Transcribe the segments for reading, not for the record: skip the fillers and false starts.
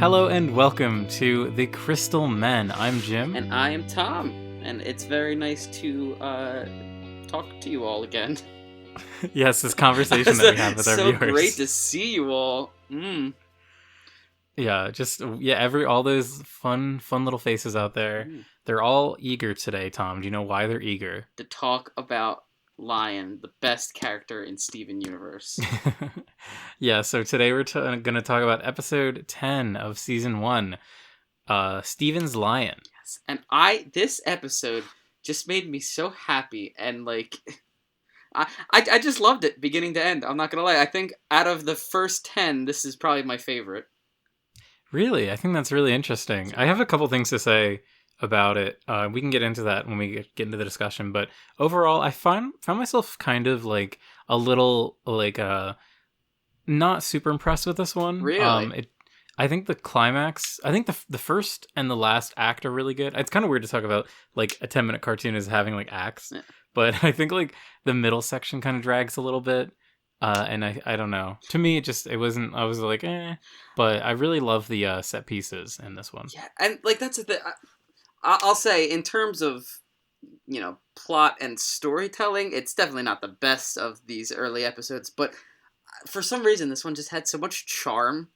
Hello and welcome to the Crystal Men. I'm Jim. And I am Tom, and it's very nice to talk to you all again. Yes, this conversation that we have with our viewers. So great to see you all. Yeah, all those fun little faces out there. They're all eager today, Tom. Do you know why they're eager? To talk about LIOOON, the best character in Steven Universe. Yeah, so today we're going to talk about episode 10 of season 1, Steven's LIOOON. Yes, and this episode just made me so happy, and like, I just loved it beginning to end. I'm not gonna lie. I think out of the first 10, this is probably my favorite. Really? I think that's really interesting. I have a couple things to say about it. We can get into that when we get into the discussion, but overall I found myself kind of like a little like not super impressed with this one. Really? I think the climax, I think the first and the last act are really good. It's kind of weird to talk about like a 10-minute cartoon as having like acts, yeah. But I think like the middle section kind of drags a little bit. And I don't know. To me, it wasn't. I was like, but I really love the set pieces in this one. Yeah, and like that's the thing. I'll say in terms of, plot and storytelling, it's definitely not the best of these early episodes, but for some reason this one just had so much charm.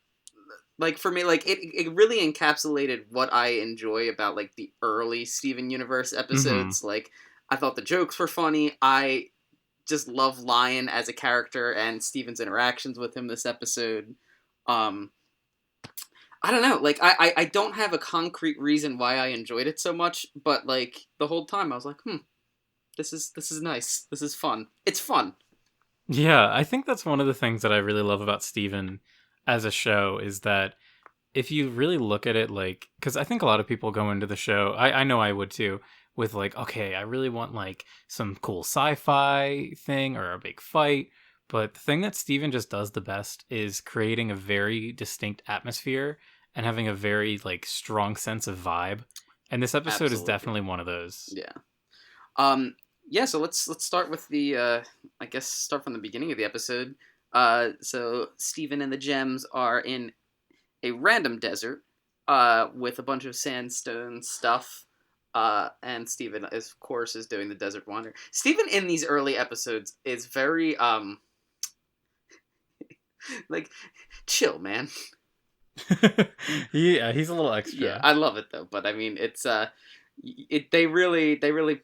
Like for me, like it really encapsulated what I enjoy about like the early Steven Universe episodes. Mm-hmm. Like I thought the jokes were funny. I just love LIOOON as a character and Steven's interactions with him this episode. I don't know, like, I don't have a concrete reason why I enjoyed it so much, but, like, the whole time I was like, this is nice. This is fun. It's fun. Yeah, I think that's one of the things that I really love about Steven as a show is that if you really look at it, like, because I think a lot of people go into the show, I know I would too, with like, okay, I really want, like, some cool sci-fi thing or a big fight, but the thing that Steven just does the best is creating a very distinct atmosphere and having a very, like, strong sense of vibe. And this episode is definitely one of those. Yeah. Yeah, so let's start with the, start from the beginning of the episode. So Steven and the Gems are in a random desert with a bunch of sandstone stuff. And Steven, of course, is doing the desert wander. Steven in these early episodes is very, like, chill, man. Yeah, he's a little extra. Yeah, I love it though. But I mean, it's they really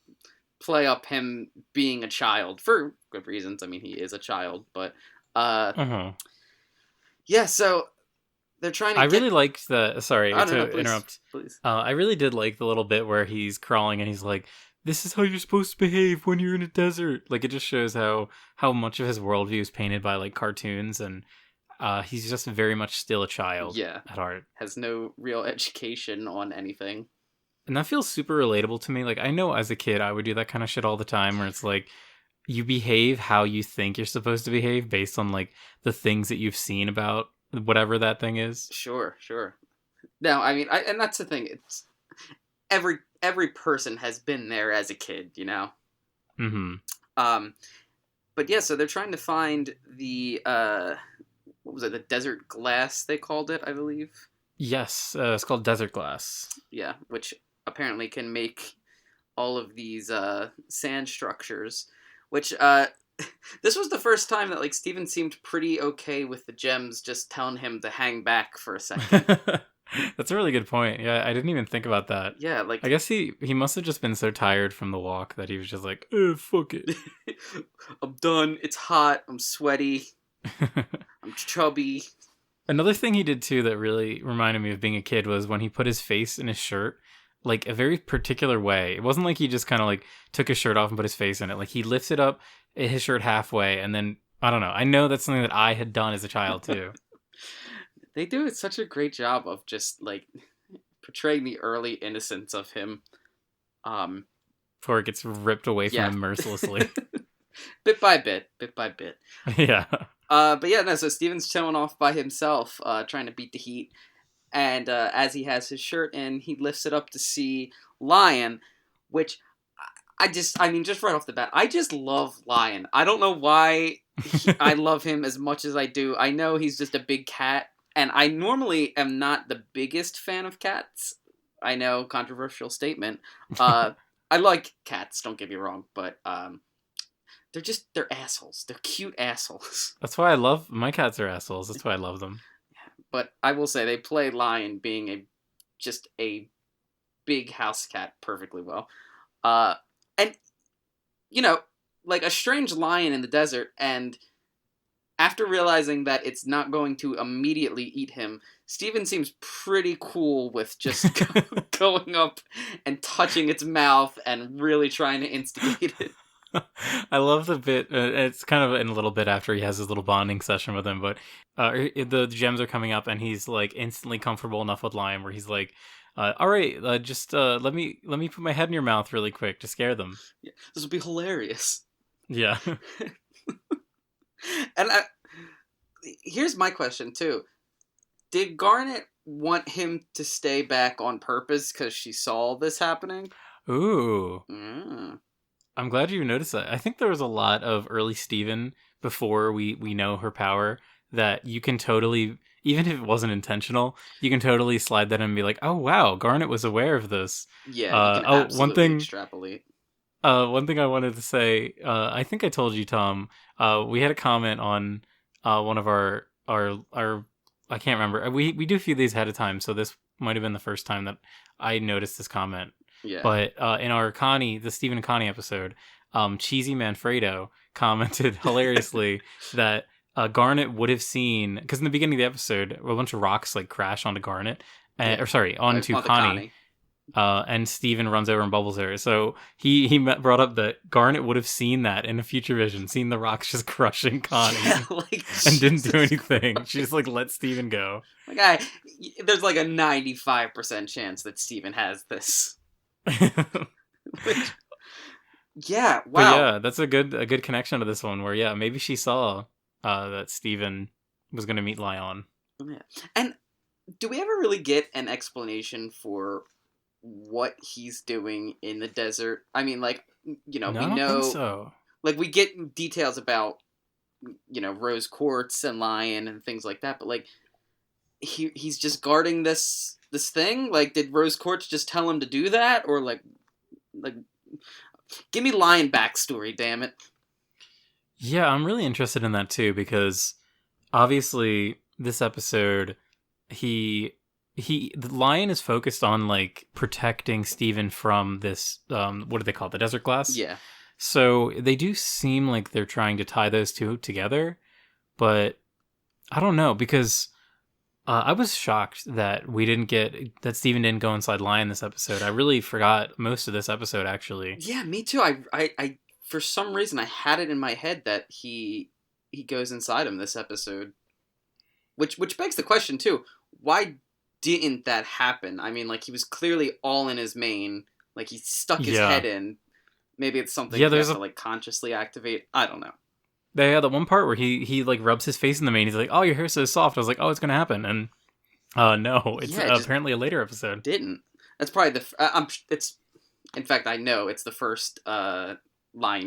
play up him being a child for good reasons. I mean, he is a child, but yeah. So they're trying to. Really liked the. Sorry to interrupt. Please. I really did like the little bit where he's crawling and he's like, "This is how you're supposed to behave when you're in a desert." Like it just shows how much of his worldview is painted by like cartoons and. He's just very much still a child at heart. Has no real education on anything. And that feels super relatable to me. Like, I know as a kid, I would do that kind of shit all the time where it's like, you behave how you think you're supposed to behave based on, like, the things that you've seen about whatever that thing is. Sure. No, I mean, and that's the thing. It's every person has been there as a kid, you know? Mm-hmm. But yeah, so they're trying to find the... what was it, the desert glass they called it, I believe? Yes, it's called desert glass. Yeah, which apparently can make all of these sand structures, which this was the first time that like Steven seemed pretty okay with the Gems just telling him to hang back for a second. That's a really good point. Yeah, I didn't even think about that. Yeah, like... I guess he must have just been so tired from the walk that he was just like, fuck it. I'm done, it's hot, I'm sweaty. I'm chubby. Another thing he did too that really reminded me of being a kid was when he put his face in his shirt, like a very particular way. It wasn't like he just kind of like took his shirt off and put his face in it. Like he lifted up his shirt halfway and then, I don't know. I know that's something that I had done as a child too. They do such a great job of just like portraying the early innocence of him. Before it gets ripped away from him mercilessly. Bit by bit. Yeah. But yeah, no, so Steven's chilling off by himself, trying to beat the heat. And as he has his shirt in, he lifts it up to see LIOOON, which just right off the bat, I just love LIOOON. I don't know why I love him as much as I do. I know he's just a big cat, And I normally am not the biggest fan of cats. I know, controversial statement. Uh, I like cats, don't get me wrong, but they're assholes. They're cute assholes. That's why I love my cats are assholes. That's why I love them. But I will say they play Lion being just a big house cat perfectly well. And you know, like a strange lion in the desert, and after realizing that it's not going to immediately eat him, Steven seems pretty cool with just going up and touching its mouth and really trying to instigate it. I love the bit. It's kind of in a little bit after he has his little bonding session with him, but the gems are coming up, and he's like instantly comfortable enough with Lion, where he's like, "All right, just let me put my head in your mouth really quick to scare them." Yeah, this would be hilarious. Yeah. And here's my question too: did Garnet want him to stay back on purpose because she saw this happening? Ooh. Mm. I'm glad you noticed that. I think there was a lot of early Steven before we know her power that you can totally, even if it wasn't intentional, you can totally slide that in and be like, oh wow, Garnet was aware of this. Yeah, you can absolutely extrapolate. One thing I wanted to say, I think I told you, Tom. We had a comment on one of our I can't remember. We do a few of these ahead of time, so this might have been the first time that I noticed this comment. Yeah. But in our the Stephen and Connie episode, Cheesy Manfredo commented hilariously that Garnet would have seen, because in the beginning of the episode, a bunch of rocks like crash onto Garnet, or sorry, onto Connie. And Steven runs over and bubbles her. So he brought up that Garnet would have seen that in a future vision, seen the rocks just crushing Connie, and didn't do anything. Christ. She just like let Steven go. Like there's like a 95% chance that Steven has this. Yeah, wow. But yeah, that's a good connection to this one. Where yeah, maybe she saw that Steven was going to meet LIOOON. Yeah, and do we ever really get an explanation for what he's doing in the desert? I mean, like, you know, no, we know, I don't think so. Like, we get details about, you know, Rose Quartz and Lion and things like that, but like, he's just guarding this thing. Like, did Rose Quartz just tell him to do that, or like, give me Lion backstory, damn it. Yeah, I'm really interested in that too, because obviously this episode, the Lion is focused on like protecting Steven from this what do they call it, the desert glass? Yeah. So they do seem like they're trying to tie those two together, but I don't know, because I was shocked that Steven didn't go inside Lion this episode. I really forgot most of this episode, actually. Yeah, me too. I for some reason I had it in my head that he goes inside him this episode, which begs the question too: why didn't that happen? I mean, like, he was clearly all in his mane, like he stuck his head in. Maybe it's something he has to like consciously activate. I don't know. They had the one part where he like rubs his face in the mane. He's like, "Oh, your hair's so soft." I was like, "Oh, it's gonna happen," and no, it's apparently a later episode. Didn't. That's probably it's. In fact, I know it's the first Lion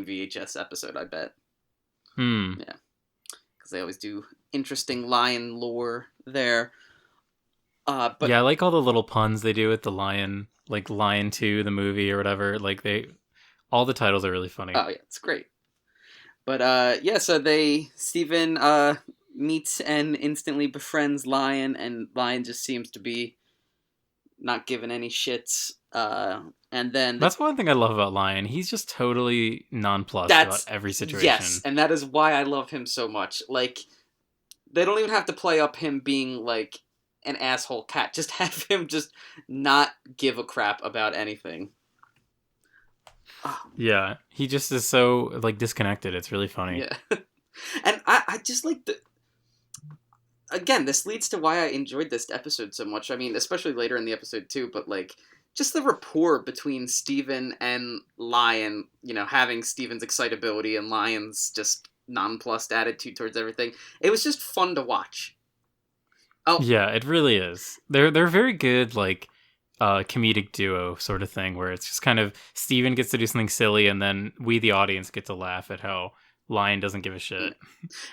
VHS episode. I bet. Yeah, because they always do interesting Lion lore there. But yeah, I like all the little puns they do with the Lion, like Lion 2, the movie or whatever. Like all the titles are really funny. Oh yeah, it's great. But yeah, so Steven meets and instantly befriends Lion, and Lion just seems to be not giving any shits. And then that's one thing I love about Lion. He's just totally nonplussed about every situation. Yes, and that is why I love him so much. Like, they don't even have to play up him being like an asshole cat. Just have him just not give a crap about anything. Oh. Yeah, he just is so like disconnected. It's really funny. Yeah, and I just like again, this leads to why I enjoyed this episode so much. I mean, especially later in the episode too, but like just the rapport between Steven and Lion, you know, having Steven's excitability and Lion's just nonplussed attitude towards everything. It was just fun to watch. Oh yeah, it really is. They're very good, like comedic duo sort of thing, where it's just kind of Steven gets to do something silly, and then we, the audience, get to laugh at how Lion doesn't give a shit.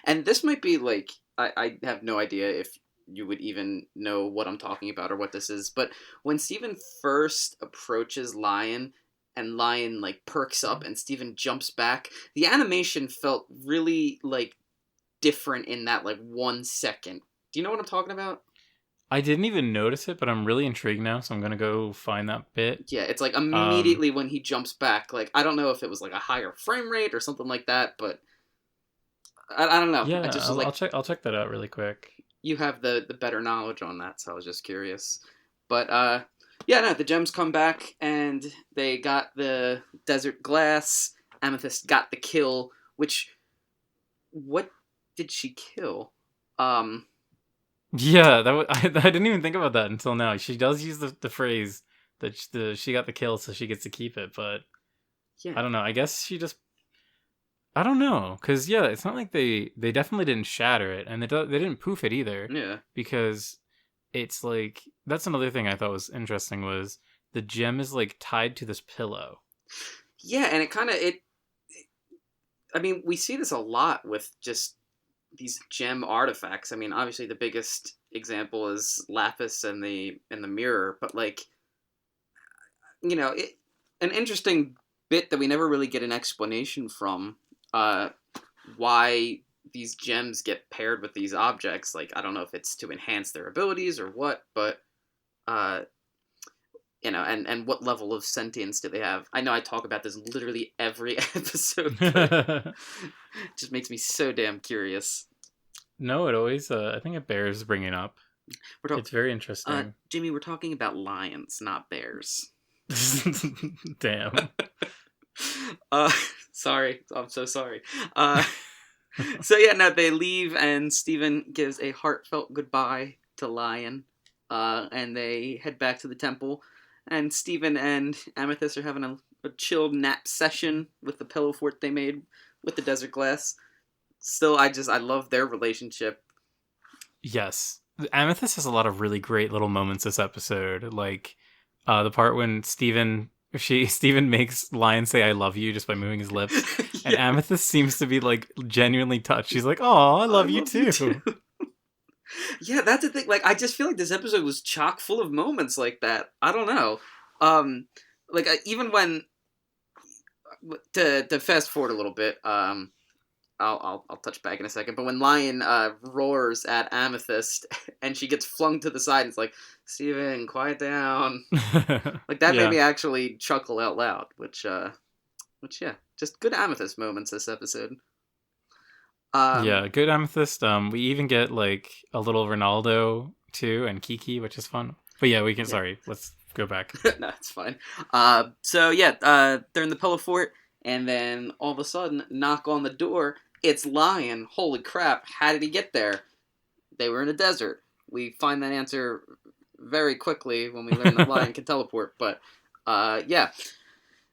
And this might be like, I have no idea if you would even know what I'm talking about or what this is. But when Steven first approaches Lion and Lion like perks up and Steven jumps back, the animation felt really like different in that like 1 second. Do you know what I'm talking about? I didn't even notice it, but I'm really intrigued now, so I'm gonna go find that bit. Yeah, it's like Um, immediately when he jumps back. Like I don't know if it was like a higher frame rate or something like that, but I don't know. I yeah, just was I'll like, check. I'll check that out really quick. you have the better knowledge on that, so I was just curious. But yeah, no, the gems come back and they got the desert glass. Amethyst got the kill. Which, what did she kill? Um, Yeah, I didn't even think about that until now. She does use the phrase that she got the kill, so she gets to keep it. But I yeah, don't know. I guess she just I don't know, cause yeah, it's not like they definitely didn't shatter it, and they didn't poof it either, yeah, because it's like that's another thing I thought was interesting was the gem is like tied to this pillow. yeah, and it kind of it. I mean, we see this a lot with just these gem artifacts. I mean, obviously the biggest example is lapis and the mirror, but like an interesting bit that we never really get an explanation from uh, why these gems get paired with these objects. Like, I don't know if it's to enhance their abilities or what, but uh, and what level of sentience do they have? I know I talk about this literally every episode, but it just makes me so damn curious. No, it always I think it bears bringing up. We're It's very interesting. Jimmy, we're talking about lions, not bears. Damn. Uh, sorry, I'm so sorry. Uh, so yeah, no, they leave, and Steven gives a heartfelt goodbye to Lion, and they head back to the temple. And Steven and Amethyst are having a chilled nap session with the pillow fort they made with the desert glass. Still, I love their relationship. Yes. Amethyst has a lot of really great little moments this episode. Like the part when Steven makes Lion say I love you just by moving his lips. And Yeah, Amethyst seems to be like genuinely touched. She's like, "Oh, I I love you love you too." too. Yeah, that's the thing. Like, I just feel like this episode was chock full of moments like that. I don't know. Um, like even when to fast forward a little bit. I'll touch back in a second. But when Lion roars at Amethyst and she gets flung to the side, and it's like, Steven, quiet down. Like that made Yeah. me actually chuckle out loud. Which yeah, just good Amethyst moments this episode. Um, Yeah, good Amethyst. We even get like a little Ronaldo too and Kiki, which is fun. But yeah, we can yeah, sorry, let's go back. no, it's fine. So yeah, they're in the pillow fort, and then all of a sudden, knock on the door. It's Lion. Holy crap! How did he get there? They were in a desert. We find that answer very quickly when we learn that Lion can teleport. But yeah,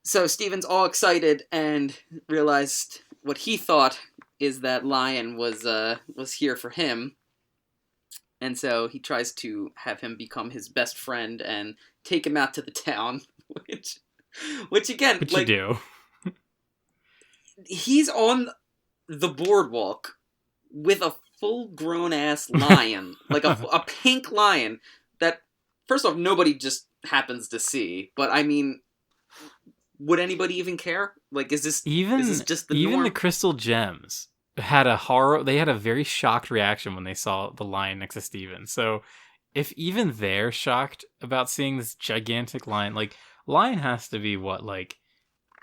so Steven's all excited and realized what he thought is that Lion was here for him, and so he tries to have him become his best friend and take him out to the town, which which again, What you like do? he's on the boardwalk with a full grown ass lion, like a pink lion that, first off, nobody just happens to see. But I mean, would anybody even care? Like, is this just the Even the norm? crystal gems had a horror. They had a very shocked reaction when they saw the lion next to Steven. So if even they're shocked about seeing this gigantic lion, like lion has to be what like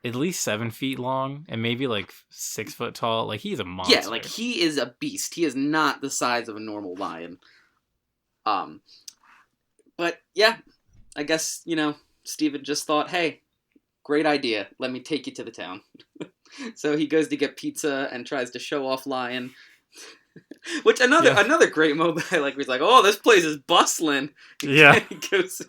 at least 7 feet long and maybe like 6 foot tall. Like he's a Yeah, like monster. he is a beast. He is not the size of a normal lion. Um, but yeah, I guess Steven just thought, hey, great idea. Let me take you to the town. So he goes to get pizza and tries to show off Lion. Which another Yeah, another great moment I like. He's like, "Oh, this place is bustling." yeah. He goes,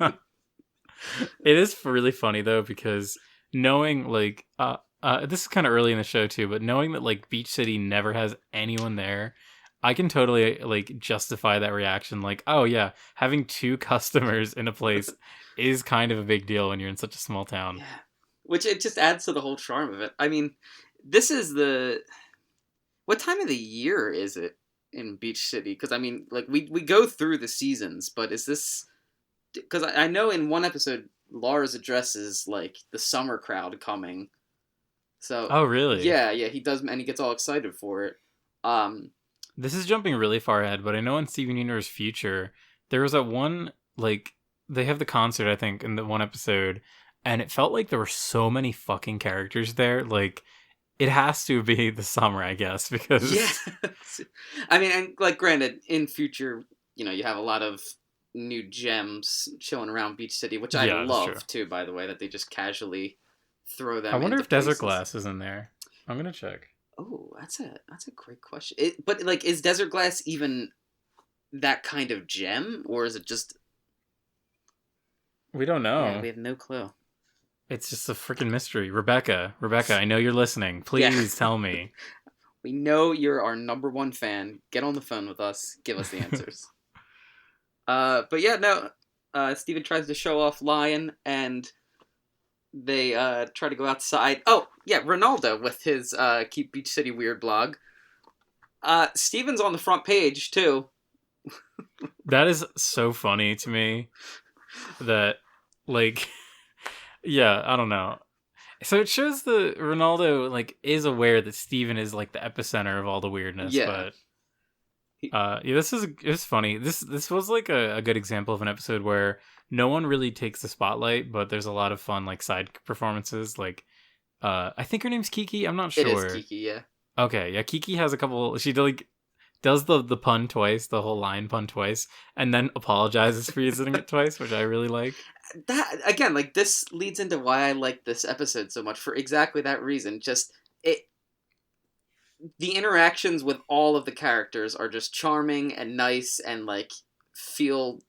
It is really funny though because knowing like this is kind of early in the show too, but knowing that like Beach City never has anyone there, I can totally like justify that reaction. Like, oh yeah, having two customers in a place is kind of a big deal when you're in such a small town. yeah, which it just adds to the whole charm of it. I mean, this is the what time of the year is it? in Beach City? Because I mean, like we go through the seasons, but is this? Because I know in one episode Lars addresses like the summer crowd coming. So Oh, really? yeah, he does, and he gets all excited for it. Um, This is jumping really far ahead, but I know in Steven Universe Future, there was that one, like, they have the concert, I think, in the one episode, and it felt like there were so many fucking characters there. Like, it has to be the summer, I guess, yeah, because... I mean, and like, granted, in Future, you have a lot of new gems chilling around Beach City, which I Yeah, that's true. love too. By the way, that they just casually throw I them wonder into if Desert places. Glass is in there. I'm gonna check. Oh, that's a great question. But like, is Desert Glass even that kind of gem, or is it just? We don't Yeah, know. we have no clue. It's just a freaking mystery. Rebecca, I know you're listening. Yeah, Please tell me. we know you're our number one fan. Get on the phone with us. Give us the answers. But yeah, no. Steven tries to show off Lion, and they try to go outside. Oh yeah, Ronaldo with his Keep Beach City Weird blog. Steven's on the front page too. That is so funny to me that, like, yeah, I don't know. So it shows the Ronaldo, like, is aware that Steven is, like, the epicenter of all the weirdness, Yeah. but yeah, it's funny. This was like a good example of an episode where no one really takes the spotlight, but there's a lot of fun like side performances. Like, I think her name's Kiki. I'm not It is sure. Kiki, yeah. Okay, yeah, Kiki has a couple. She like does the pun twice, the whole line pun twice, and then apologizes for using it twice, which I really like. That again, like this leads into why I like this episode so much for exactly that reason. Just it the interactions with all of the characters are just charming and nice and like feel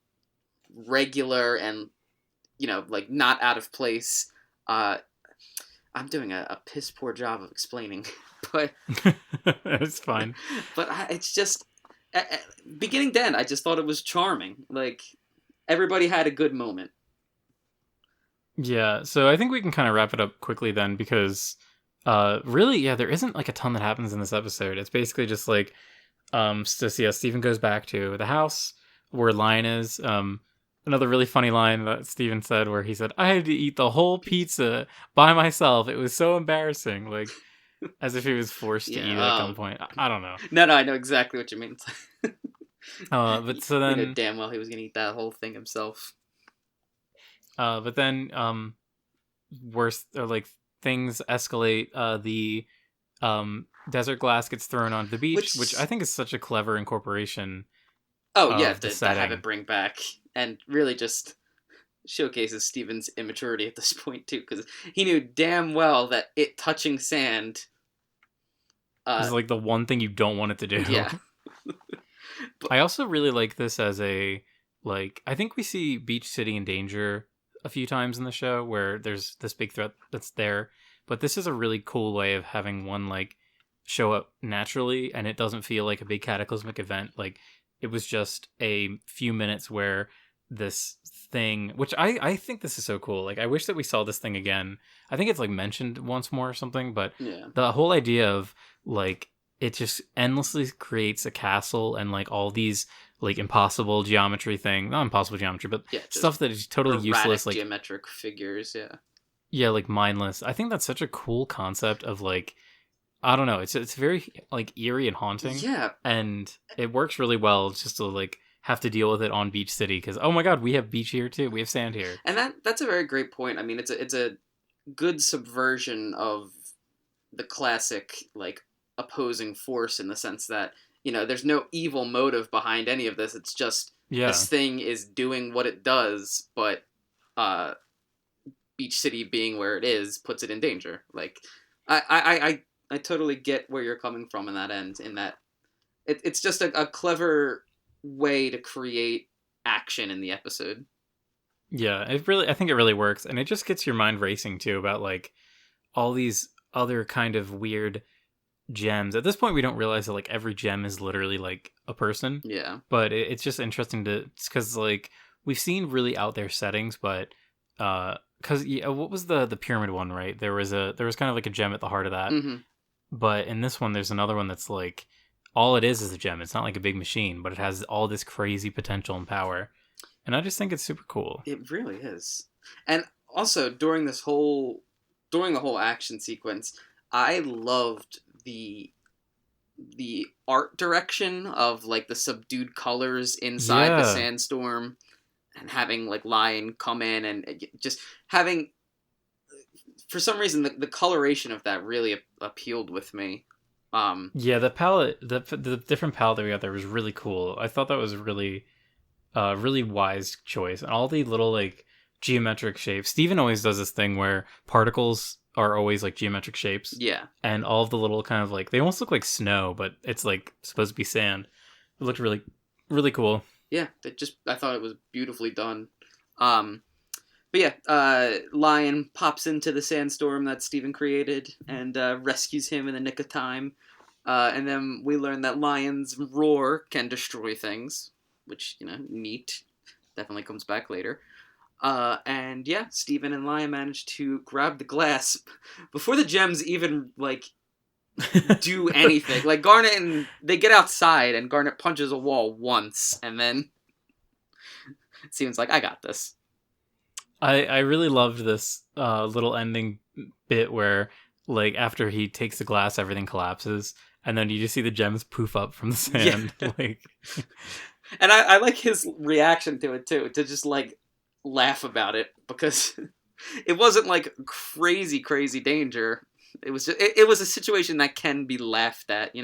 regular and like not out of place. I'm doing a piss poor job of explaining, but It's fine. but it's just beginning to end. I just thought it was charming. Like everybody had a good moment. Yeah, so I think we can kind of wrap it up quickly then because really, yeah, there isn't like a ton that happens in this episode. It's basically just like Stephen goes back to the house where Lion is. Another really funny line that Stephen said where he said, "I had to eat the whole pizza by myself. It was so embarrassing." Like as if he was forced to eat it at some point. I don't know. No, I know exactly what you mean. But so We know then damn well he was gonna eat that whole thing himself. but then worse like things escalate. The desert glass gets thrown onto the beach, which I think is such a clever incorporation. Oh yeah, of the to have setting. it bring back and really just showcases Steven's immaturity at this point too, because he knew damn well that it touching sand. It's like the one thing you don't want it to do. Yeah. I also really like this as a like. I think we see Beach City in danger a few times in the show where there's this big threat that's there, but this is a really cool way of having one like show up naturally, and it doesn't feel like a big cataclysmic event. Like it was just a few minutes where this thing, which I think this is so cool. Like I wish that we saw this thing again. I think it's like mentioned once more or something, but Yeah. the whole idea of like it just endlessly creates a castle and like all these like impossible geometry thing, not impossible geometry, but Yeah, stuff that is totally useless, like geometric figures. yeah, like mindless. I think that's such a cool concept of like I don't know. It's very like eerie and haunting. Yeah. And it works really well just to like have to deal with it on Beach City because oh my god, we have beach here too. We have sand here. And that's a very great point. I mean, it's a good subversion of the classic like opposing force in the sense that there's no evil motive behind any of this. It's just Yeah. this thing is doing what it does, but Beach City being where it is puts it in danger. Like I totally get where you're coming from in that end. In that it's just a clever way to create action in the episode. Yeah, I think it really works, and it just gets your mind racing too about like all these other kind of weird gems. At this point, we don't realize that like every gem is literally like a person. Yeah, But it's just interesting because like we've seen really out there settings, but because what was the pyramid one, right? There was kind of like a gem at the heart of that, mm-hmm. but in this one, there's another one that's like all it is a gem. It's not like a big machine, but it has all this crazy potential and power. And I just think it's super cool. It really is. And also during the whole action sequence, I loved the art direction of like the subdued colors inside the Yeah. sandstorm, and having like Lion come in and just having, for some reason, the coloration of that really appealed with me. Yeah, the palette, the different palette that we got there was really cool. I thought that was really really wise choice. And all the little like geometric shapes. Steven always does this thing where particles are always like geometric shapes. Yeah. And all of the little kind of like they almost look like snow, but it's like supposed to be sand. It looked really really cool. Yeah, I thought it was beautifully done. But yeah, Lion pops into the sandstorm that Steven created and rescues him in the nick of time. And then we learn that Lion's roar can destroy things, which, neat. Definitely comes back later. And yeah, Steven and Lion manage to grab the glass before the gems even, like, do anything. Like, Garnet and they get outside, and Garnet punches a wall once, and then Steven's like, I got this. I really loved this little ending bit where like after he takes the glass, everything collapses, and then you just see the gems poof up from the sand. Yeah. Like, and I like his reaction to it too, to just like laugh about it, because it wasn't like crazy danger. It was just, it was a situation that can be laughed at,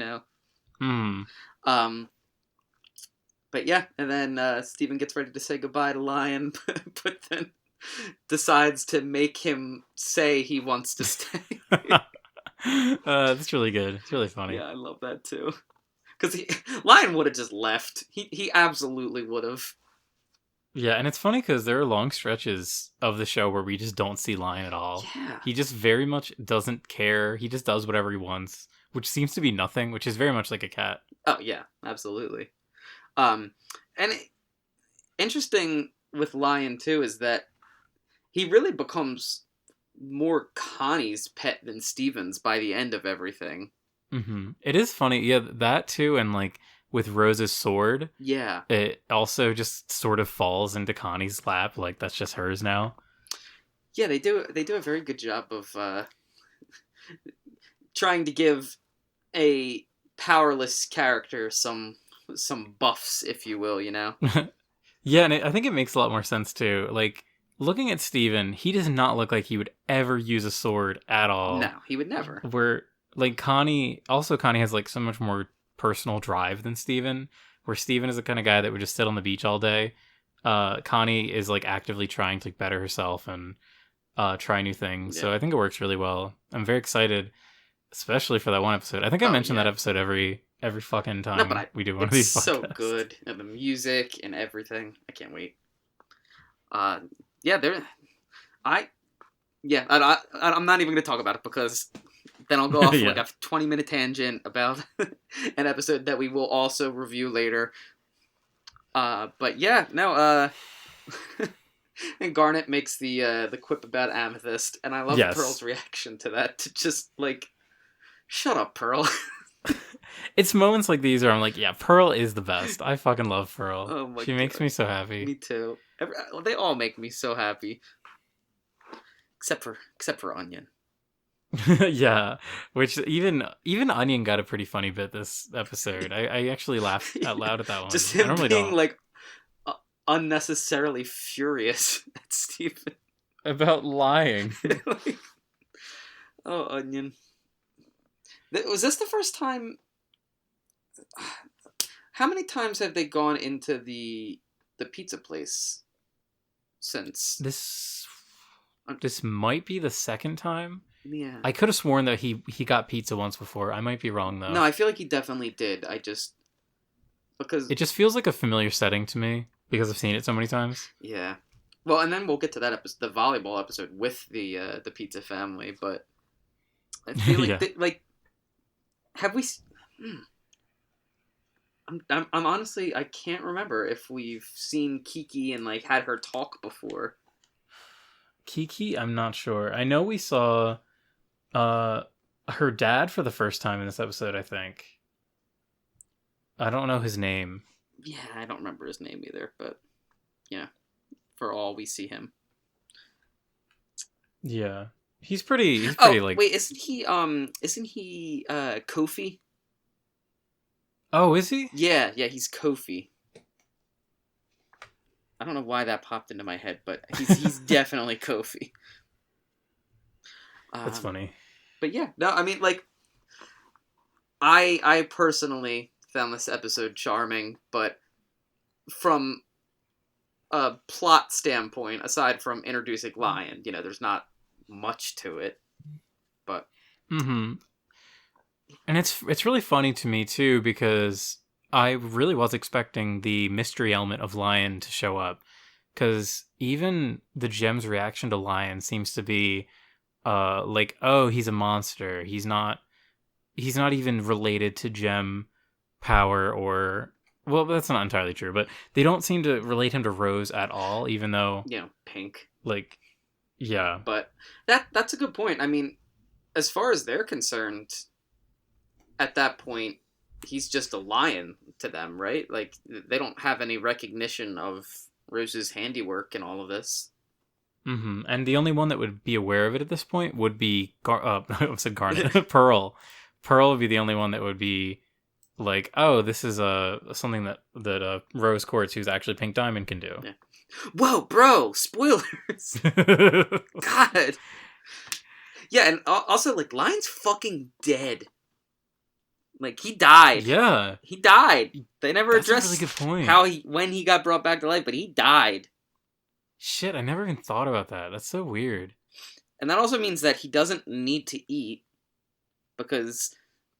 But yeah, and then Steven gets ready to say goodbye to Lion, but then decides to make him say he wants to stay. that's really good. It's really funny. Yeah, I love that too. Because Lion would have just left. He absolutely would have. Yeah, and it's funny because there are long stretches of the show where we just don't see Lion at all. Yeah. He just very much doesn't care. He just does whatever he wants, which seems to be nothing, which is very much like a cat. Oh yeah, absolutely. Interesting with Lion too is that he really becomes more Connie's pet than Steven's by the end of everything. Mm-hmm. It is funny, yeah, that too, and like with Rose's sword, yeah, it also just sort of falls into Connie's lap, like that's just hers now. Yeah, they do a very good job of trying to give a powerless character some buffs, if you will, Yeah, and I think it makes a lot more sense too. Like looking at Steven, he does not look like he would ever use a sword at all. No, he would never. Where like Connie has like so much more personal drive than Steven, where Steven is the kind of guy that would just sit on the beach all day. Connie is like actively trying to like, better herself and try new things. Yeah. So I think it works really well. I'm very excited, especially for that one episode. I think I mentioned that episode every fucking time we do one of these podcasts. It's so good, and the music and everything. I can't wait. I'm not even going to talk about it, because then I'll go off like a 20-minute tangent about an episode that we will also review later. But yeah, no. And Garnet makes the quip about Amethyst, and I love Pearl's reaction to that. To just like, shut up, Pearl. It's moments like these where I'm like, yeah, Pearl is the best. I fucking love Pearl. Oh my God. She makes me so happy. Me too. They all make me so happy. Except for Onion. Yeah, which even Onion got a pretty funny bit this episode. I actually laughed out loud at that one. Just him being like unnecessarily furious at Steven about lying. Like, oh, Onion. Was this the first time? How many times have they gone into the pizza place since? This might be the second time. Yeah. I could have sworn that he got pizza once before. I might be wrong though. No, I feel like he definitely did. Because it just feels like a familiar setting to me because I've seen it so many times. Yeah. Well, and then we'll get to that episode, the volleyball episode with the pizza family, but I feel like have we? I'm honestly, I can't remember if we've seen Kiki and like had her talk before. Kiki, I'm not sure. I know we saw her dad for the first time in this episode, I think. I don't know his name. Yeah, I don't remember his name either, but yeah, for all we see him. Yeah. He's pretty Oh, like, wait, isn't he Kofi? oh, is he? Yeah, yeah, he's Kofi. I don't know why that popped into my head, but he's definitely Kofi. That's Um, funny. but yeah, no, I mean, like, I personally found this episode charming, but from a plot standpoint, aside from introducing Lion, there's not much to it. But Mm-hmm. And it's really funny to me too because I really was expecting the mystery element of Lion to show up because even the Gem's reaction to Lion seems to be like, oh, he's a monster. He's not even related to Gem power, or well, that's not entirely true, but they don't seem to relate him to Rose at all, even though Pink. like yeah. But that's a good point. I mean, as far as they're concerned, at that point, he's just a lion to them, right? Like they don't have any recognition of Rose's handiwork in all of this. Mm-hmm. And the only one that would be aware of it at this point would be I said Garnet. Pearl. Pearl would be the only one that would be like, oh, this is something that Rose Quartz, who's actually Pink Diamond, can do. Yeah. Whoa, bro! Spoilers. God. Yeah, and also like Lion's fucking dead. Like he died. Yeah, He died. They never that's a addressed really good point. when he got brought back to life, but he died. Shit, I never even thought about that. That's so weird. And that also means that he doesn't need to eat because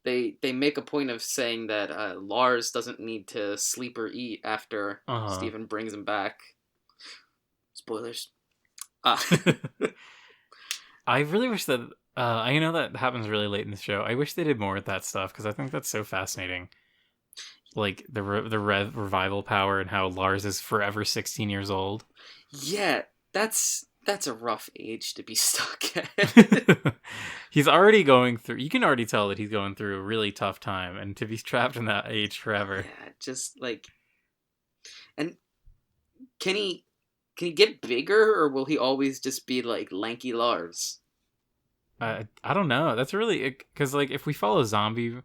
they make a point of saying that Lars doesn't need to sleep or eat after Uh Steven brings him back. Spoilers. Uh, huh. I really wish that I know that happens really late in the show. I wish they did more with that stuff because I think that's so fascinating. Like the revival power and how Lars is forever 16 years old. yeah, that's a rough age to be stuck at. He's already going through. You can already tell that he's going through a really tough time, and to be trapped in that age forever. Yeah, just like, and can he get bigger, or will he always just be like lanky Lars? I don't know. That's really because like if we follow zombie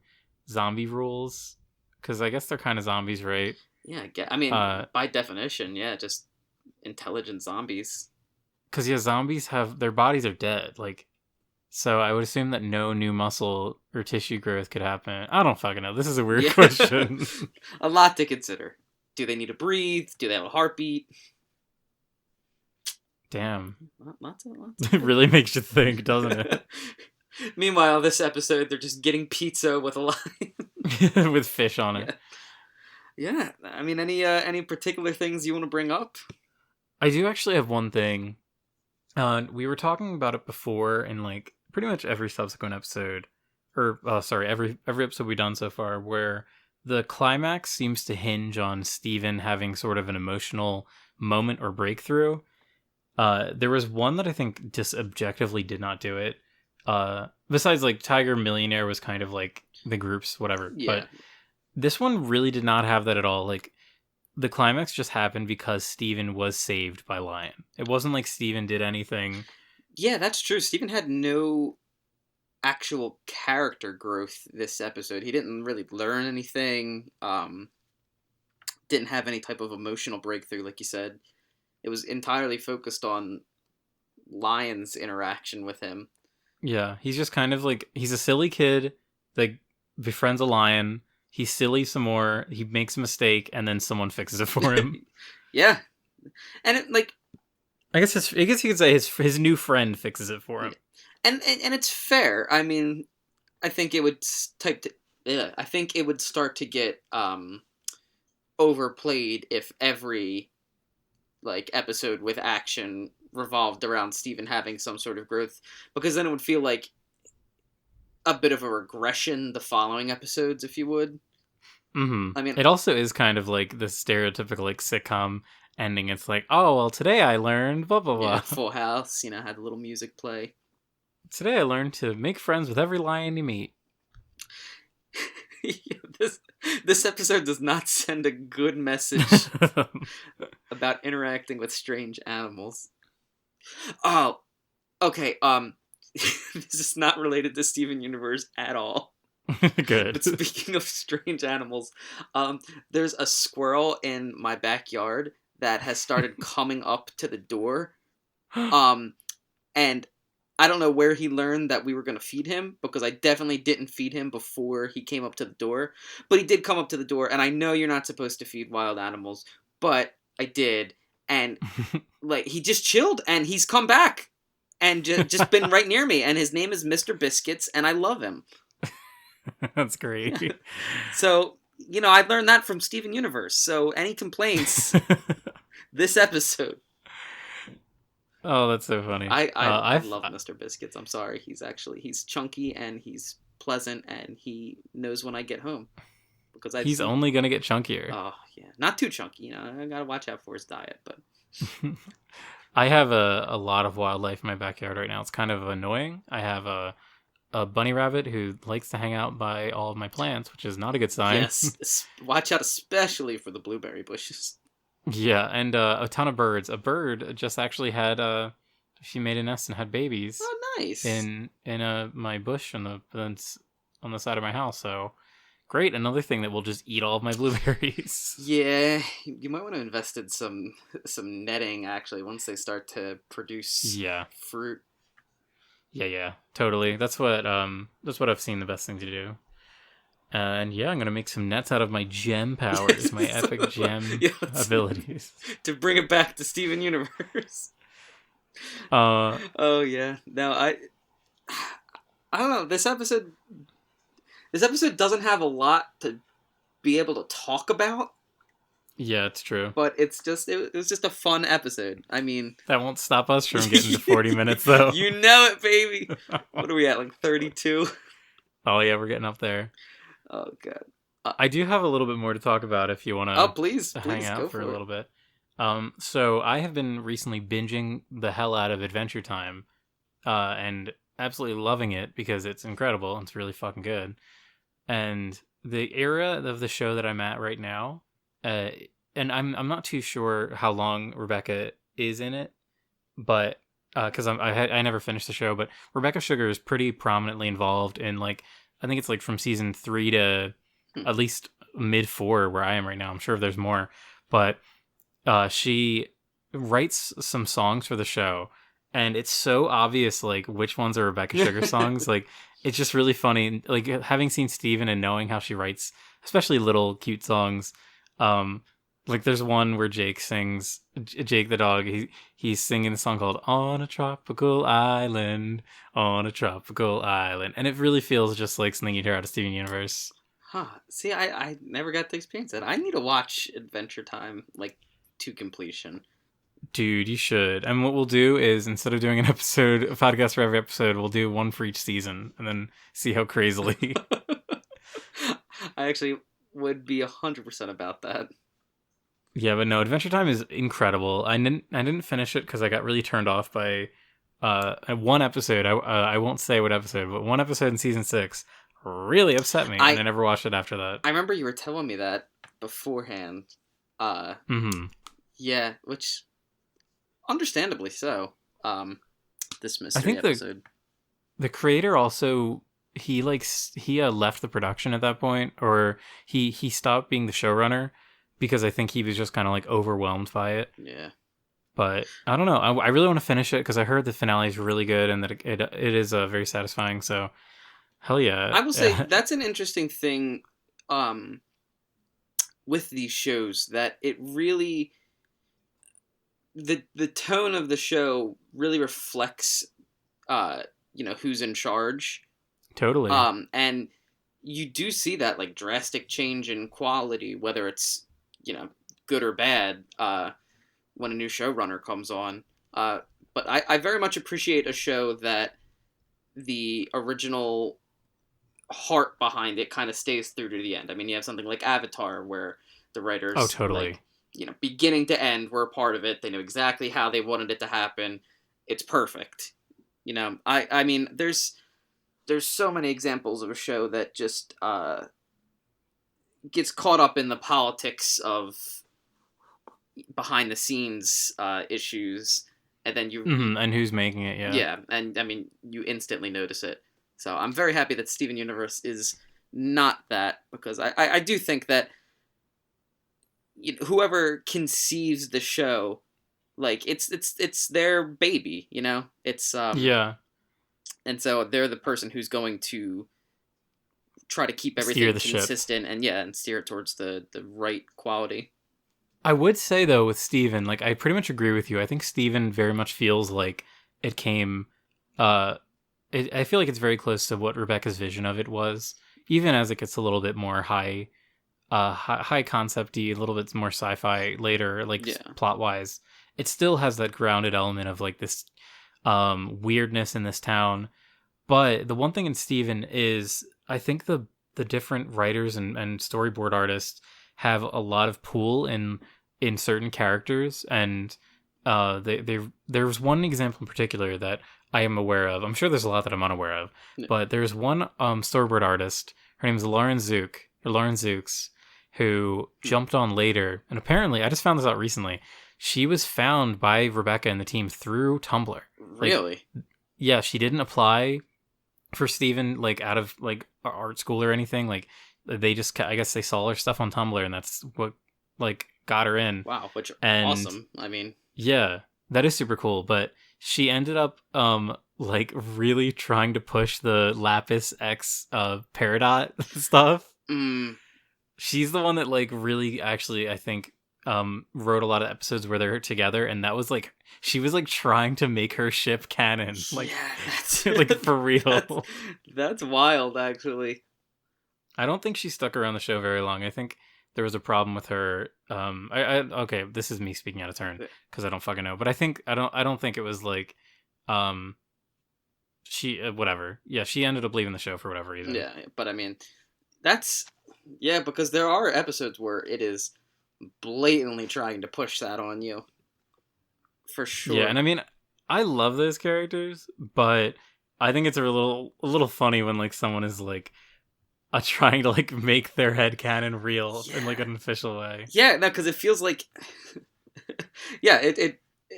rules, because I guess they're kind of zombies, right? Yeah, I mean, by definition, yeah, just intelligent zombies. Because yeah, zombies have their bodies are dead. Like, so I would assume that no new muscle or tissue growth could happen. I don't fucking know. This is a weird Yeah. question. A lot to consider. Do they need to breathe? Do they have a heartbeat? Damn. Lots of. It really makes you think, doesn't it? Meanwhile, this episode, they're just getting pizza with a lion. With fish on it. Yeah. I mean, any particular things you want to bring up? I do actually have one thing. We were talking about it before in like pretty much every subsequent episode, or sorry, every episode we've done so far, where the climax seems to hinge on Steven having sort of an emotional moment or breakthrough. There was one that I think just objectively did not do it. Besides, like Tiger Millionaire was kind of like the group's whatever, Yeah. but this one really did not have that at all. Like the climax just happened because Steven was saved by Lion. It wasn't like Steven did anything. Yeah, that's true. Steven had no actual character growth this episode. He didn't really learn anything. Didn't have any type of emotional breakthrough, like you said. It was entirely focused on Lion's interaction with him. Yeah, he's just kind of like, he's a silly kid that befriends a lion. He's silly some more. He makes a mistake, and then someone fixes it for him. Yeah, and it, like, I guess you could say his new friend fixes it for him. and it's fair. I mean, I think it would I think it would start to get overplayed if every like episode with action revolved around Steven having some sort of growth, because then it would feel like a bit of a regression the following episodes, if you would. Mm-hmm. I mean, it also is kind of like the stereotypical like sitcom ending. It's like, oh well, today I learned blah blah blah. yeah, Full House, had a little music play. Today I learned to make friends with every lion you meet. Yeah, This episode does not send a good message about interacting with strange animals. Oh, okay. This is not related to Steven Universe at all. Good. But speaking of strange animals, there's a squirrel in my backyard that has started coming up to the door. And I don't know where he learned that we were going to feed him, because I definitely didn't feed him before he came up to the door. But he did come up to the door, and I know you're not supposed to feed wild animals, but I did. And like, he just chilled, and he's come back and just been right near me. And his name is Mr. Biscuits, and I love him. That's great. So, I learned that from Steven Universe. So any complaints, this episode. Oh, that's so funny. I love Mr. Biscuits. I'm sorry. He's chunky and he's pleasant and he knows when I get home. Because he's only going to get chunkier. Oh, yeah. Not too chunky. I got to watch out for his diet, but I have a lot of wildlife in my backyard right now. It's kind of annoying. I have a bunny rabbit who likes to hang out by all of my plants, which is not a good sign. Yes. Watch out especially for the blueberry bushes. Yeah, and a ton of birds. A bird just actually had she made a nest and had babies. Oh, nice. In my bush on the side of my house. So great, another thing that will just eat all of my blueberries. Yeah, you might want to invest in some netting actually once they start to produce fruit. Yeah, totally. That's what I've seen the best thing to do. And yeah, I'm gonna make some nets out of my gem powers, my epic gem abilities. To bring it back to Steven Universe. Oh yeah. Now I don't know. This episode doesn't have a lot to be able to talk about. Yeah, it's true. But it was just a fun episode. I mean, that won't stop us from getting to 40 minutes though. You know it, baby. What are we at, like 32? Oh yeah, we're getting up there. Oh god. I do have a little bit more to talk about if you want to. Oh please hang out go for it. a little bit. So I have been recently binging the hell out of Adventure Time, and absolutely loving it because it's incredible. It's really fucking good. And the era of the show that I'm at right now, and I'm not too sure how long Rebecca is in it, but because I never finished the show, but Rebecca Sugar is pretty prominently involved in, like, I think it's like from season 3 to at least mid 4 where I am right now. I'm sure there's more, but she writes some songs for the show, and it's so obvious like which ones are Rebecca Sugar songs. Like, it's just really funny. Like, having seen Steven and knowing how she writes, especially little cute songs. Like, there's one where Jake sings, Jake the dog, he's singing a song called On a Tropical Island, On a Tropical Island. And it really feels just like something you'd hear out of Steven Universe. Huh. See, I never got to experience that. I need to watch Adventure Time, like, to completion. Dude, you should. And what we'll do is, instead of doing a podcast for every episode, we'll do one for each season and then see how crazily. I actually would be 100% about that. Yeah, but no, Adventure Time is incredible. I didn't finish it because I got really turned off by one episode. I won't say what episode, but one episode in season 6 really upset me, and I never watched it after that. I remember you were telling me that beforehand. Yeah, which understandably so. This mystery, I think, episode. The creator also, he left the production at that point, or he stopped being the showrunner, because I think he was just kind of like overwhelmed by it. Yeah. But I don't know. I really want to finish it because I heard the finale is really good and that it is very satisfying. So, hell yeah. I will say that's an interesting thing with these shows, that it really, the tone of the show really reflects who's in charge. Totally. And you do see that, like, drastic change in quality, whether it's good or bad, when a new showrunner comes on. But I very much appreciate a show that the original heart behind it kind of stays through to the end. I mean, you have something like Avatar, where the writers, totally, beginning to end, were a part of it. They know exactly how they wanted it to happen. It's perfect. I mean, there's so many examples of a show that just gets caught up in the politics of behind the scenes issues, and then And who's making it? Yeah. yeah, and I mean you instantly notice it. So I'm very happy that Steven Universe is not that, because I do think that whoever conceives the show, like it's their baby, it's Yeah. and so they're the person who's going to try to keep Steer everything the ship. consistent and steer it towards the right quality. I would say though with Steven, like I pretty much agree with you. I think Steven very much feels like it came I feel like it's very close to what Rebecca's vision of it was, even as it gets a little bit more high concept-y, a little bit more sci-fi later, like Yeah. plot-wise. It still has that grounded element of like this weirdness in this town. But the one thing in Steven is I think the different writers and storyboard artists have a lot of pull in certain characters, and there's one example in particular that I am aware of. I'm sure there's a lot that I'm unaware of, but there's one storyboard artist. Her name is Lauren Zooks, who jumped on later, and apparently I just found this out recently. She was found by Rebecca and the team through Tumblr. Really? Yeah, she didn't apply for Steven like out of like art school or anything. Like they just, I guess they saw her stuff on Tumblr, and that's what like got her in. Wow, which and awesome. I mean, yeah, that is super cool. But she ended up like really trying to push the Lapis X Peridot stuff. She's the one that like really actually I think wrote a lot of episodes where they're together, and that was like she was like trying to make her ship canon, like like for real. That's wild, actually. I don't think she stuck around the show very long. I think there was a problem with her. Okay, this is me speaking out of turn because I don't fucking know, but I don't think it was like she whatever. Yeah, she ended up leaving the show for whatever reason. Yeah, but I mean, that's because there are episodes where it is blatantly trying to push that on you. For sure. Yeah, and I mean, I love those characters, but I think it's a little funny when like someone is like trying to like make their headcanon real in like an official way. Yeah, no, because it feels like yeah,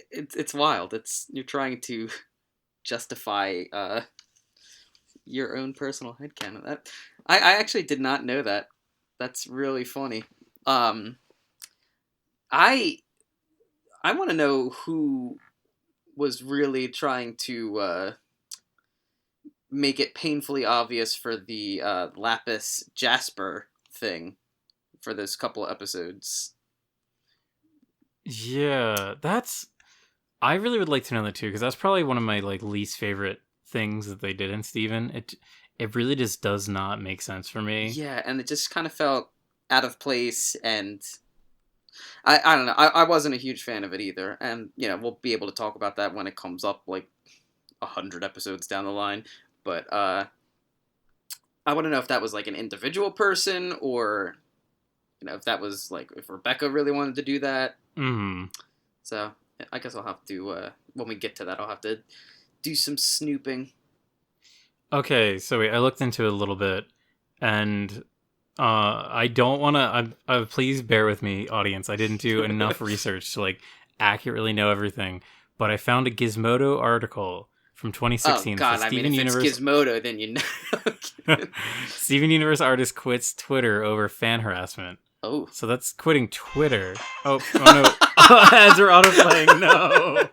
it's wild. You're trying to justify your own personal headcanon. That I actually did not know that. That's really funny. I want to know who was really trying to make it painfully obvious for the Lapis Jasper thing for those couple of episodes. Yeah, I really would like to know that too, because that's probably one of my like least favorite things that they did in Steven. It really just does not make sense for me. Yeah, and it just kind of felt out of place, and I don't know. I wasn't a huge fan of it either, and we'll be able to talk about that when it comes up like 100 episodes down the line. But I want to know if that was like an individual person, or if that was like if Rebecca really wanted to do that. So I guess I'll have to when we get to that, I'll have to do some snooping. Okay, so wait, I looked into it a little bit, and I don't want to. Please bear with me, audience. I didn't do enough research to like accurately know everything, but I found a Gizmodo article from 2016. Oh God, I mean, if it's Gizmodo, then you know. Steven Universe artist quits Twitter over fan harassment. Oh, so that's quitting Twitter. Oh no, ads are autoplaying. No.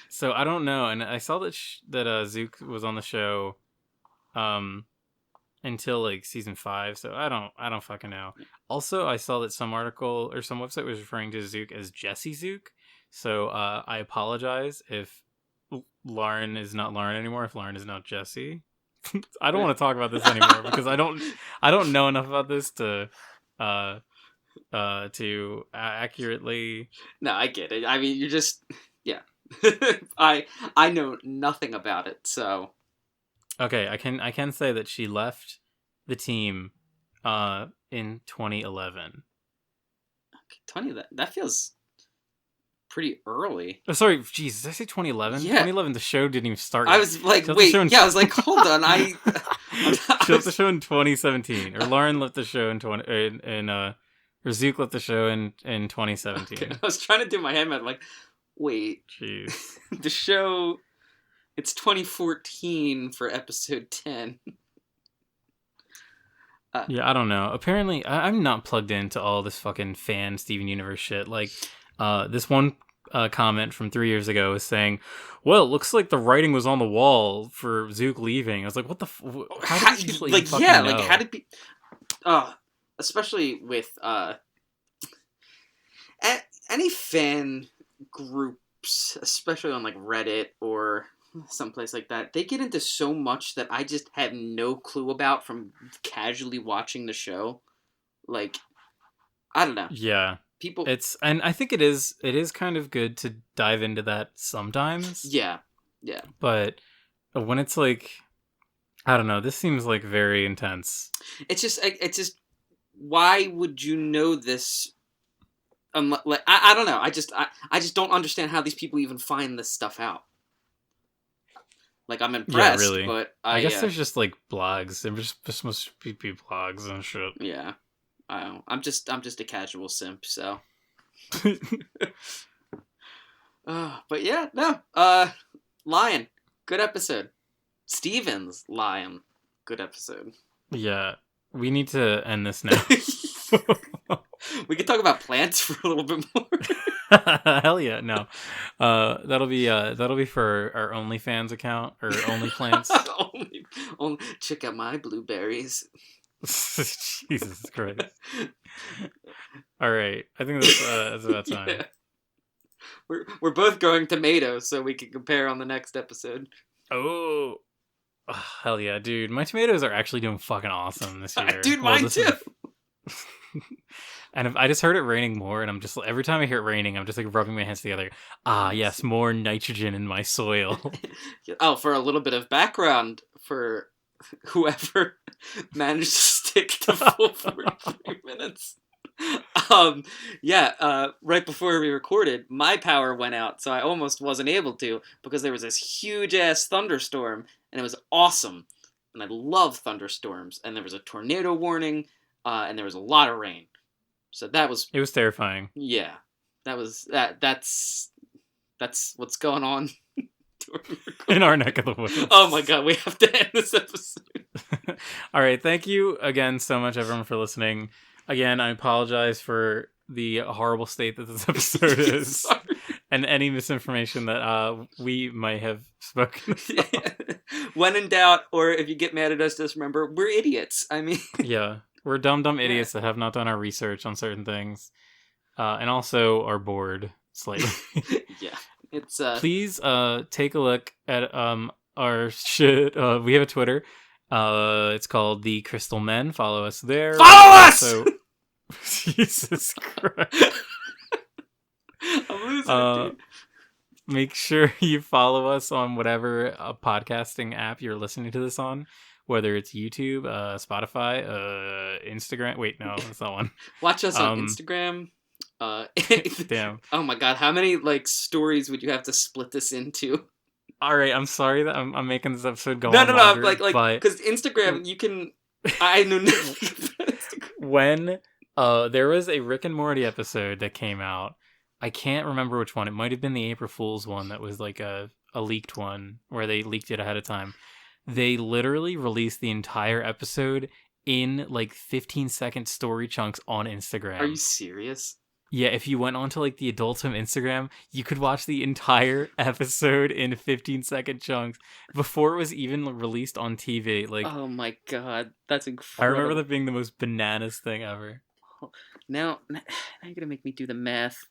So I don't know, and I saw that Zook was on the show, until like season 5. So I don't fucking know. Also, I saw that some article or some website was referring to Zook as Jesse Zook. So I apologize if Lauren is not Lauren anymore. If Lauren is now Jesse, I don't want to talk about this anymore because I don't know enough about this to accurately. No, I get it. I mean, you're just I know nothing about it, so. Okay, I can say that she left the team in 2011. Okay, that feels pretty early. Oh, sorry, jeez, did I say 2011? Yeah. 2011, the show didn't even start yet. I was like, wait, I was like, hold on, She left the show in 2017, or Lauren left the show or Zook left the show in 2017. Okay, I was trying to do my head math, like, wait, Jeez. the show, it's 2014 for episode 10. Yeah, I don't know. Apparently, I'm not plugged into all this fucking fan Steven Universe shit. Like, this one comment from 3 years ago is saying, well, it looks like the writing was on the wall for Zook leaving. I was like, what the how did people even fucking know? Like, how did people... especially with any fan groups, especially on like Reddit or someplace like that, they get into so much that I just have no clue about from casually watching the show. Like, I don't know. Yeah. People... And I think it is kind of good to dive into that sometimes. Yeah. But when it's like, I don't know, this seems like very intense. It's just why would you know this? Like, I don't know. I just don't understand how these people even find this stuff out. Like, I'm impressed, yeah, really. But I guess there's just like blogs. There's just must be blogs and shit. Yeah, I don't know. I'm just a casual simp. So, but yeah, no. Lion, good episode. Steven's Lion, good episode. Yeah, we need to end this now. We could talk about plants for a little bit more. Hell yeah, no. That'll be for our OnlyFans account or Only Plants. only check out my blueberries. Jesus Christ. All right, I think that's about time. Yeah. We're both going tomatoes, so we can compare on the next episode. Oh, hell yeah, dude! My tomatoes are actually doing fucking awesome this year. Dude, mine too. And I just heard it raining more, and I'm just every time I hear it raining, I'm just like rubbing my hands together. Ah, yes, more nitrogen in my soil. Oh, for a little bit of background for whoever managed to stick to full 43 minutes. Right before we recorded, my power went out, so I almost wasn't able to because there was this huge ass thunderstorm, and it was awesome. And I love thunderstorms, and there was a tornado warning, and there was a lot of rain. So it was terrifying. Yeah, that's what's going on in our neck of the woods. Oh my god, we have to end this episode. All right, thank you again so much, everyone, for listening. Again, I apologize for the horrible state that this episode is, and any misinformation that we might have spoken about. When in doubt, or if you get mad at us, just remember we're idiots. I mean, yeah. We're dumb idiots that have not done our research on certain things, and also are bored slightly. Yeah, it's Please take a look at our shit. We have a Twitter. It's called The Crystal Men. Follow us there. Follow us. Jesus Christ! I'm losing it, dude. Make sure you follow us on whatever podcasting app you're listening to this on. Whether it's YouTube, Spotify, Instagram. Wait, no, that's not one. Watch us on Instagram. Damn. Oh my god, how many stories would you have to split this into? All right, I'm sorry that I'm making this episode go on longer. No, like because Instagram, you can. I know nothing. When there was a Rick and Morty episode that came out, I can't remember which one. It might have been the April Fool's one that was like a leaked one where they leaked it ahead of time. They literally released the entire episode in like 15-second story chunks on Instagram. Are you serious? Yeah, if you went onto like the Adult Swim Instagram, you could watch the entire episode in 15-second chunks before it was even released on TV. Like, oh my god, that's incredible. I remember that being the most bananas thing ever. Now you're gonna make me do the math.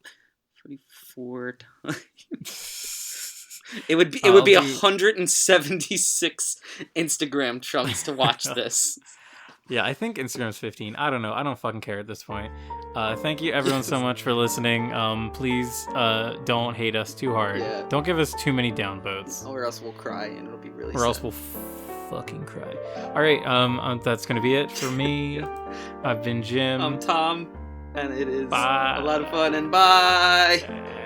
44 times. It would be 176 Instagram chunks to watch this. Yeah, I think Instagram's 15. I don't know. I don't fucking care at this point. Thank you everyone so much for listening. Please don't hate us too hard. Yeah. Don't give us too many downvotes. Or else we'll cry and it'll be really sad. Or else we'll fucking cry. All right, that's gonna be it for me. I've been Jim. I'm Tom, and it is bye. a lot of fun, and bye!